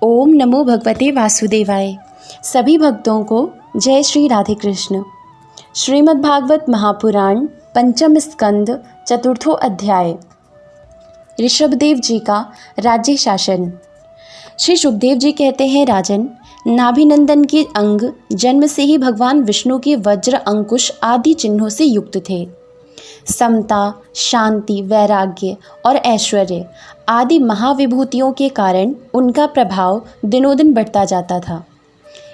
ओम नमो भगवते वासुदेवाय। सभी भक्तों को जय श्री राधे कृष्ण। श्रीमद् भागवत महापुराण पंचम स्कंद चतुर्थो अध्याय। ऋषभदेव जी का राज्य शासन। श्री सुखदेव जी कहते हैं, राजन, नाभिनंदन के अंग जन्म से ही भगवान विष्णु के वज्र, अंकुश आदि चिन्हों से युक्त थे। समता, शांति, वैराग्य और ऐश्वर्य आदि महाविभूतियों के कारण उनका प्रभाव दिनों दिन बढ़ता जाता था।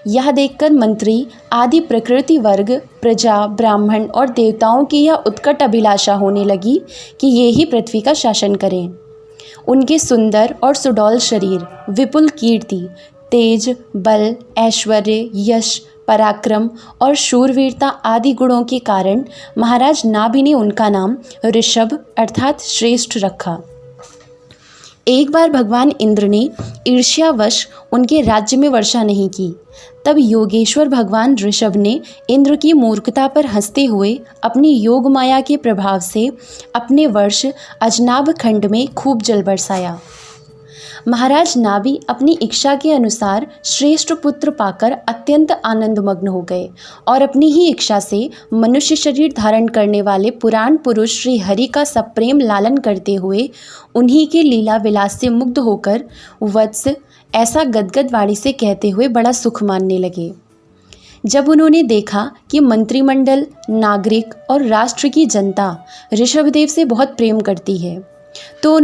यह देखकर मंत्री आदि प्रकृति वर्ग, प्रजा, ब्राह्मण और देवताओं की यह उत्कट अभिलाषा होने लगी कि ये ही पृथ्वी का शासन करें। उनके सुंदर और सुडौल शरीर, विपुल कीर्ति, तेज, बल, ऐश्वर्य, यश, पराक्रम और शूरवीरता आदि गुणों के कारण महाराज नाभि ने उनका नाम ऋषभ अर्थात श्रेष्ठ रखा। एक बार भगवान इंद्र ने ईर्ष्यावश उनके राज्य में वर्षा नहीं की। तब योगेश्वर भगवान ऋषभ ने इंद्र की मूर्खता पर हंसते हुए अपनी योग माया के प्रभाव से अपने वर्ष अजनाभ खंड में खूब जल बरसाया। महाराज नाभि अपनी इच्छा के अनुसार श्रेष्ठ पुत्र पाकर अत्यंत आनंदमग्न हो गए और अपनी ही इच्छा से मनुष्य शरीर धारण करने वाले पुराण पुरुष श्री हरि का सप्रेम लालन करते हुए उन्हीं के लीला विलास से मुग्ध होकर वत्स ऐसा गदगद वाणी से कहते हुए बड़ा सुख मानने लगे। जब उन्होंने देखा कि मंत्रिमंडल, नागरिक और राष्ट्र की जनता ऋषभदेव से बहुत प्रेम करती है, तो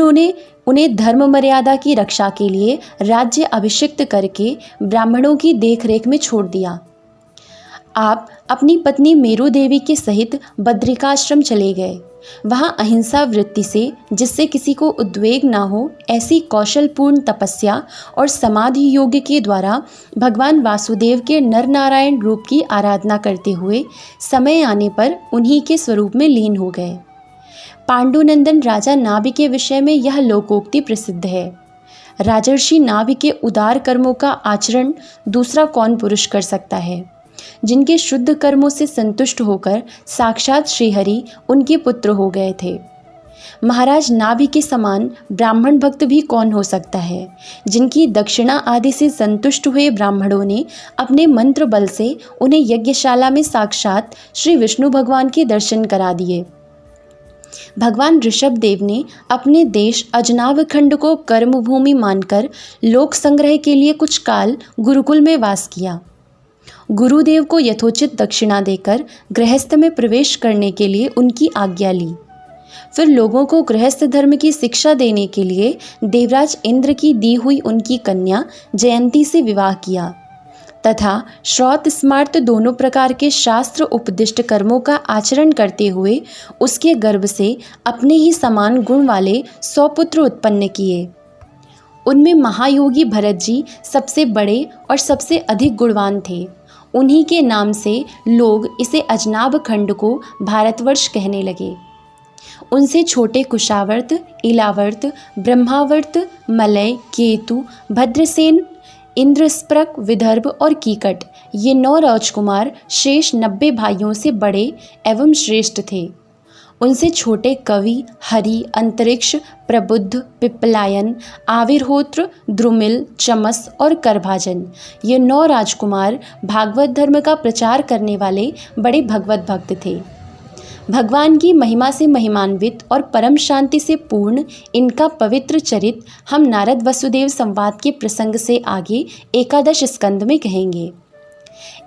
उन्हें धर्म मर्यादा की रक्षा के लिए राज्य अभिषिक्त करके ब्राह्मणों की देखरेख में छोड़ दिया। आप अपनी पत्नी मेरु देवी के सहित बद्रिकाश्रम चले गए। वहाँ अहिंसा वृत्ति से, जिससे किसी को उद्वेग ना हो, ऐसी कौशलपूर्ण तपस्या और समाधि योग के द्वारा भगवान वासुदेव के नर नारायण रूप की आराधना करते हुए समय आने पर उन्हीं के स्वरूप में लीन हो गए। पांडुनंदन राजा नाभि के विषय में यह लोकोक्ति प्रसिद्ध है। राजर्षि नाभि के उदार कर्मों का आचरण दूसरा कौन पुरुष कर सकता है, जिनके शुद्ध कर्मों से संतुष्ट होकर साक्षात श्रीहरि उनके पुत्र हो गए थे। महाराज नाभि के समान ब्राह्मण भक्त भी कौन हो सकता है, जिनकी दक्षिणा आदि से संतुष्ट हुए ब्राह्मणों ने अपने मंत्र बल से उन्हें यज्ञशाला में साक्षात श्री विष्णु भगवान के दर्शन करा दिए। भगवान ऋषभदेव ने अपने देश अजनाभ खंड को कर्मभूमि मानकर लोक संग्रह के लिए कुछ काल गुरुकुल में वास किया। गुरुदेव को यथोचित दक्षिणा देकर गृहस्थ में प्रवेश करने के लिए उनकी आज्ञा ली। फिर लोगों को गृहस्थ धर्म की शिक्षा देने के लिए देवराज इंद्र की दी हुई उनकी कन्या जयंती से विवाह किया तथा श्रौत स्मार्त दोनों प्रकार के शास्त्र उपदिष्ट कर्मों का आचरण करते हुए उसके गर्भ से अपने ही समान गुण वाले 100 पुत्र उत्पन्न किए। उनमें महायोगी भरत जी सबसे बड़े और सबसे अधिक गुणवान थे। उन्हीं के नाम से लोग इसे अजनाभ खंड को भारतवर्ष कहने लगे। उनसे छोटे कुशावर्त, इलावर्त, ब्रह्मावर्त, मलय, केतु, भद्रसेन, इंद्रस्प्रक, विदर्भ और कीकट, ये 9 राजकुमार शेष 90 भाइयों से बड़े एवं श्रेष्ठ थे। उनसे छोटे कवि, हरि, अंतरिक्ष, प्रबुद्ध, पिप्पलायन, आविर्होत्र, द्रुमिल, चमस और करभाजन, ये 9 राजकुमार भागवत धर्म का प्रचार करने वाले बड़े भगवत भक्त थे। भगवान की महिमा से महिमान्वित और परम शांति से पूर्ण इनका पवित्र चरित हम नारद वसुदेव संवाद के प्रसंग से आगे 11 स्कंद में कहेंगे।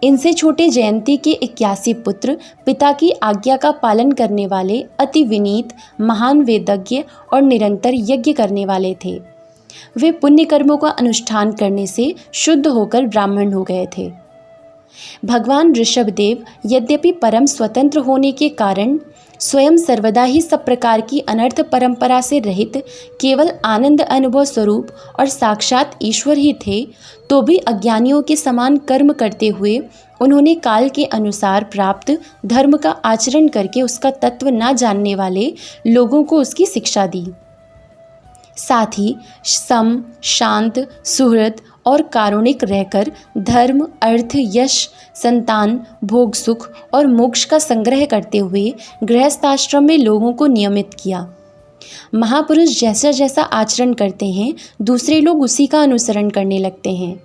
इनसे छोटे जयंती के 81 पुत्र पिता की आज्ञा का पालन करने वाले अति विनीत, महान वेदज्ञ और निरंतर यज्ञ करने वाले थे। वे पुण्य कर्मों का अनुष्ठान करने से शुद्ध होकर ब्राह्मण हो गए थे। भगवान ऋषभदेव यद्यपि परम स्वतंत्र होने के कारण स्वयं सर्वदा ही सब प्रकार की अनर्थ परंपरा से रहित केवल आनंद अनुभव स्वरूप और साक्षात ईश्वर ही थे, तो भी अज्ञानियों के समान कर्म करते हुए उन्होंने काल के अनुसार प्राप्त धर्म का आचरण करके उसका तत्व न जानने वाले लोगों को उसकी शिक्षा दी। साथ ही सम, शांत, सुहृद और कारुणिक रहकर धर्म, अर्थ, यश, संतान, भोग, सुख और मोक्ष का संग्रह करते हुए गृहस्थाश्रम में लोगों को नियमित किया। महापुरुष जैसा जैसा आचरण करते हैं, दूसरे लोग उसी का अनुसरण करने लगते हैं।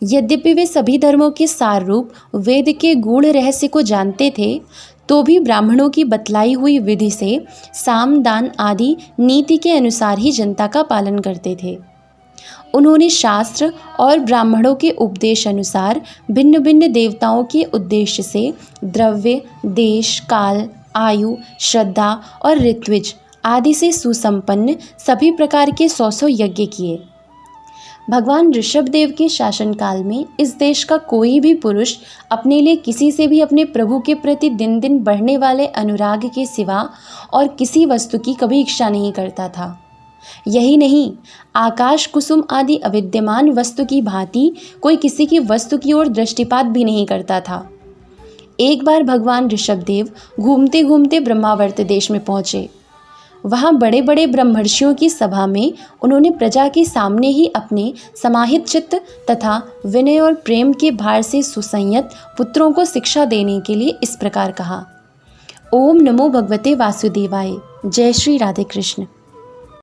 यद्यपि वे सभी धर्मों के सार रूप वेद के गूढ़ रहस्य को जानते थे, तो भी ब्राह्मणों की बतलाई हुई विधि से साम दान आदि नीति के अनुसार ही जनता का पालन करते थे। उन्होंने शास्त्र और ब्राह्मणों के उपदेश अनुसार भिन्न भिन्न देवताओं के उद्देश्य से द्रव्य, देश, काल, आयु, श्रद्धा और ऋत्विज आदि से सुसंपन्न सभी प्रकार के 100 यज्ञ किए। भगवान ऋषभदेव के शासनकाल में इस देश का कोई भी पुरुष अपने लिए किसी से भी अपने प्रभु के प्रति दिन दिन बढ़ने वाले अनुराग के सिवा और किसी वस्तु की कभी इच्छा नहीं करता था। यही नहीं, आकाश कुसुम आदि अविद्यमान वस्तु की भांति कोई किसी की वस्तु की ओर दृष्टिपात भी नहीं करता था। एक बार भगवान ऋषभदेव घूमते घूमते ब्रह्मावर्त देश में पहुँचे। वहाँ बड़े बड़े ब्रह्मर्षियों की सभा में उन्होंने प्रजा के सामने ही अपने समाहित चित्त तथा विनय और प्रेम के भार से सुसंयत पुत्रों को शिक्षा देने के लिए इस प्रकार कहा। ओम नमो भगवते वासुदेवाय। जय श्री राधे कृष्ण।